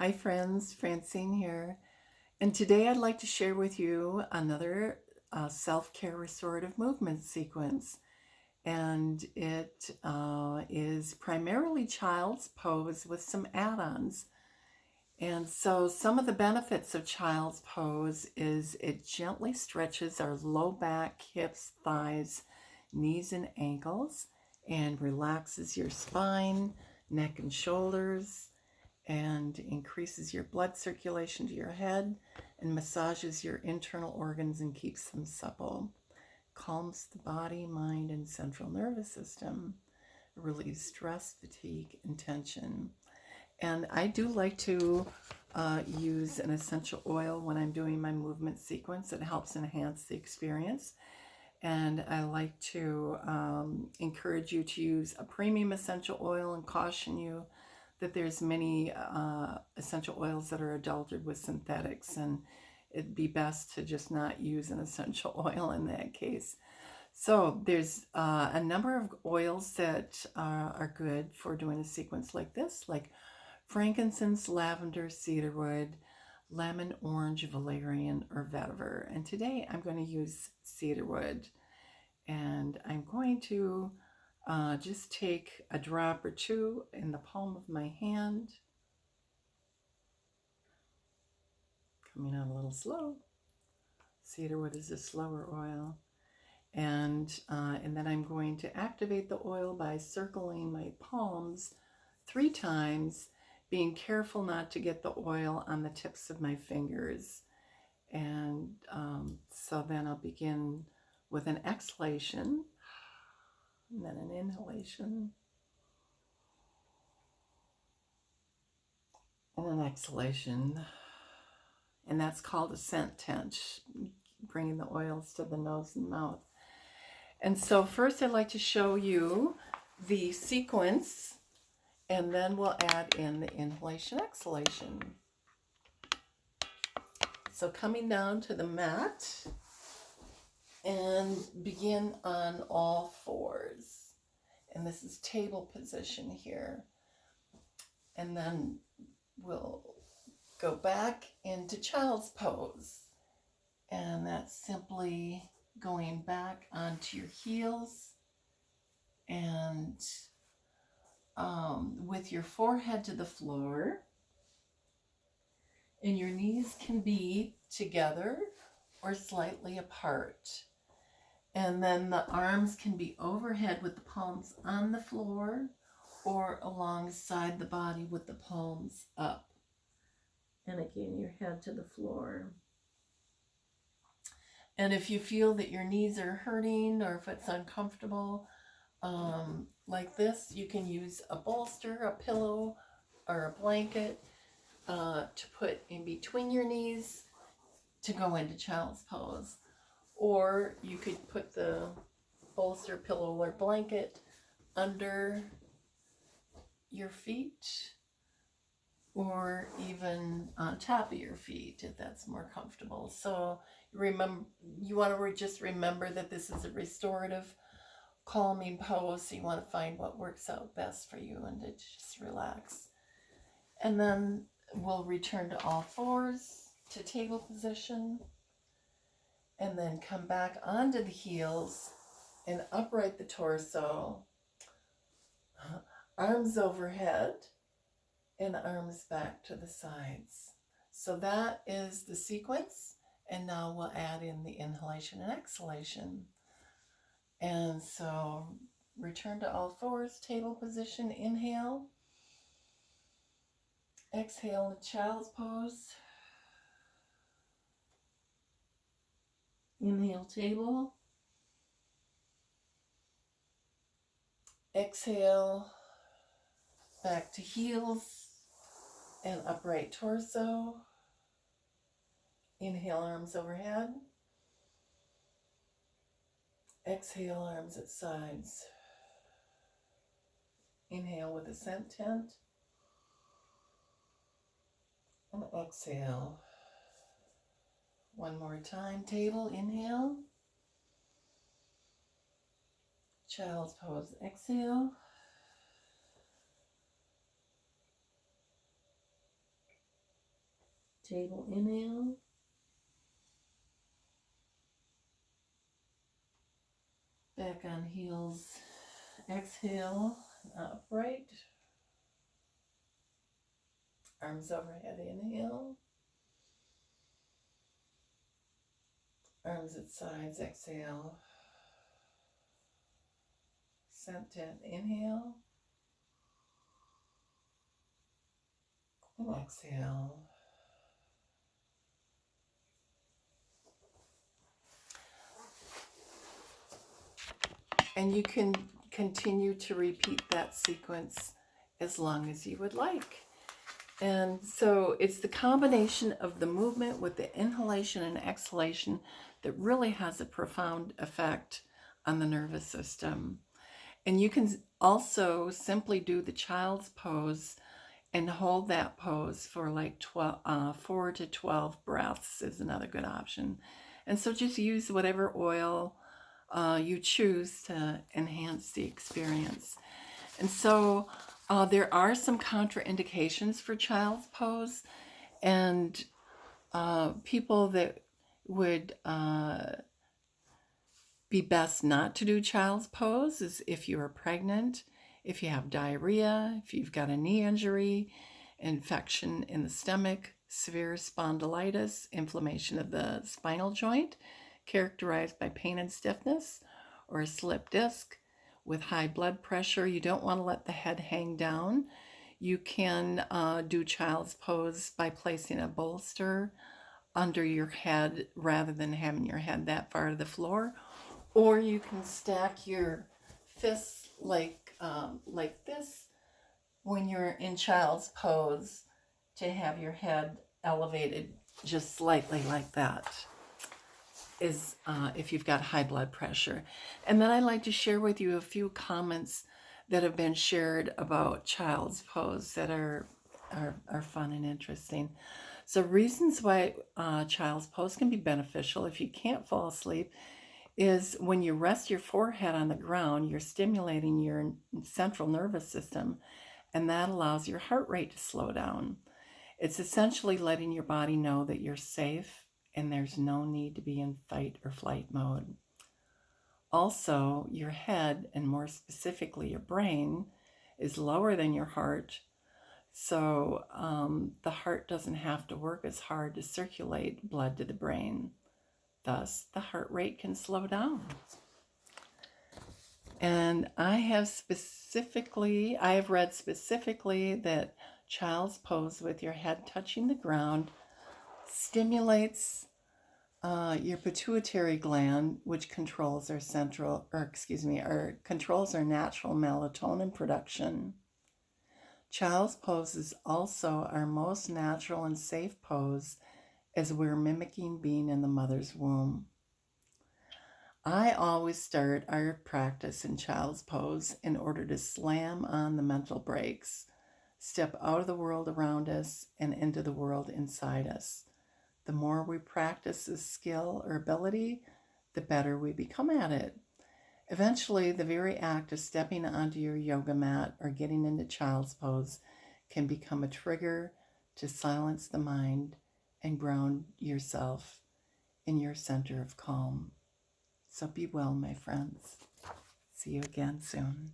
Hi friends, Francine here. And today I'd like to share with you another self-care restorative movement sequence. And it is primarily child's pose with some add-ons. And so some of the benefits of child's pose is it gently stretches our low back, hips, thighs, knees, and ankles, and relaxes your spine, neck, and shoulders, and increases your blood circulation to your head and massages your internal organs and keeps them supple. Calms the body, mind, and central nervous system. Relieves stress, fatigue, and tension. And I do like to use an essential oil when I'm doing my movement sequence. It helps enhance the experience. And I like to encourage you to use a premium essential oil and caution you that there's many essential oils that are adulterated with synthetics, and it'd be best to just not use an essential oil in that case. So there's a number of oils that are good for doing a sequence like this, like frankincense, lavender, cedarwood, lemon, orange, valerian, or vetiver. And today I'm going to use cedarwood. And I'm going to just take a drop or two in the palm of my hand. Coming out a little slow. Cedarwood is a slower oil. And then I'm going to activate the oil by circling my palms 3 times, being careful not to get the oil on the tips of my fingers. And so then I'll begin with an exhalation and then an inhalation and an exhalation. And that's called a scent tent, bringing the oils to the nose and mouth. And so first I'd like to show you the sequence, and then we'll add in the inhalation, exhalation. So coming down to the mat and begin on all fours. And this is table position here. And then we'll go back into child's pose. And that's simply going back onto your heels and with your forehead to the floor. And your knees can be together or slightly apart. And then the arms can be overhead with the palms on the floor or alongside the body with the palms up. And again, your head to the floor. And if you feel that your knees are hurting or if it's uncomfortable, like this, you can use a bolster, a pillow, or a blanket to put in between your knees to go into child's pose. Or you could put the bolster, pillow, or blanket under your feet, or even on top of your feet if that's more comfortable. So remember, you want to just remember that this is a restorative, calming pose. So you want to find what works out best for you and to just relax. And then we'll return to all fours to table position, and then come back onto the heels and upright the torso, arms overhead, and arms back to the sides. So that is the sequence. And now we'll add in the inhalation and exhalation. And so return to all fours, table position, inhale. Exhale in child's pose. Inhale, table. Exhale, back to heels and upright torso. Inhale, arms overhead. Exhale, arms at sides. Inhale with a scent tent. And exhale. One more time, table, inhale. Child's pose, exhale. table inhale. Back on heels, exhale, upright. Arms overhead, inhale. Arms at sides, exhale. Senton, inhale. And exhale. And you can continue to repeat that sequence as long as you would like. And so it's the combination of the movement with the inhalation and exhalation that really has a profound effect on the nervous system. And you can also simply do the child's pose and hold that pose for like 4 to 12 breaths is another good option. And so just use whatever oil you choose to enhance the experience. And so there are some contraindications for child's pose, and people that would be best not to do child's pose is if you are pregnant, if you have diarrhea, if you've got a knee injury, infection in the stomach, severe spondylitis, inflammation of the spinal joint, characterized by pain and stiffness, or a slip disc with high blood pressure. You don't want to let the head hang down. You can do child's pose by placing a bolster under your head rather than having your head that far to the floor. Or you can stack your fists like this when you're in child's pose to have your head elevated just slightly like that, is if you've got high blood pressure. And then I'd like to share with you a few comments that have been shared about child's pose that are fun and interesting. So reasons why child's pose can be beneficial if you can't fall asleep is when you rest your forehead on the ground, you're stimulating your central nervous system, and that allows your heart rate to slow down. It's essentially letting your body know that you're safe and there's no need to be in fight or flight mode. Also, your head, and more specifically your brain, is lower than your heart, so the heart doesn't have to work as hard to circulate blood to the brain. Thus, the heart rate can slow down. And I have read specifically that child's pose with your head touching the ground stimulates your pituitary gland, which controls our controls our natural melatonin production. Child's pose is also our most natural and safe pose, as we're mimicking being in the mother's womb. I always start our practice in child's pose in order to slam on the mental brakes, step out of the world around us and into the world inside us. The more we practice this skill or ability, the better we become at it. Eventually, the very act of stepping onto your yoga mat or getting into child's pose can become a trigger to silence the mind and ground yourself in your center of calm. So be well, my friends. See you again soon.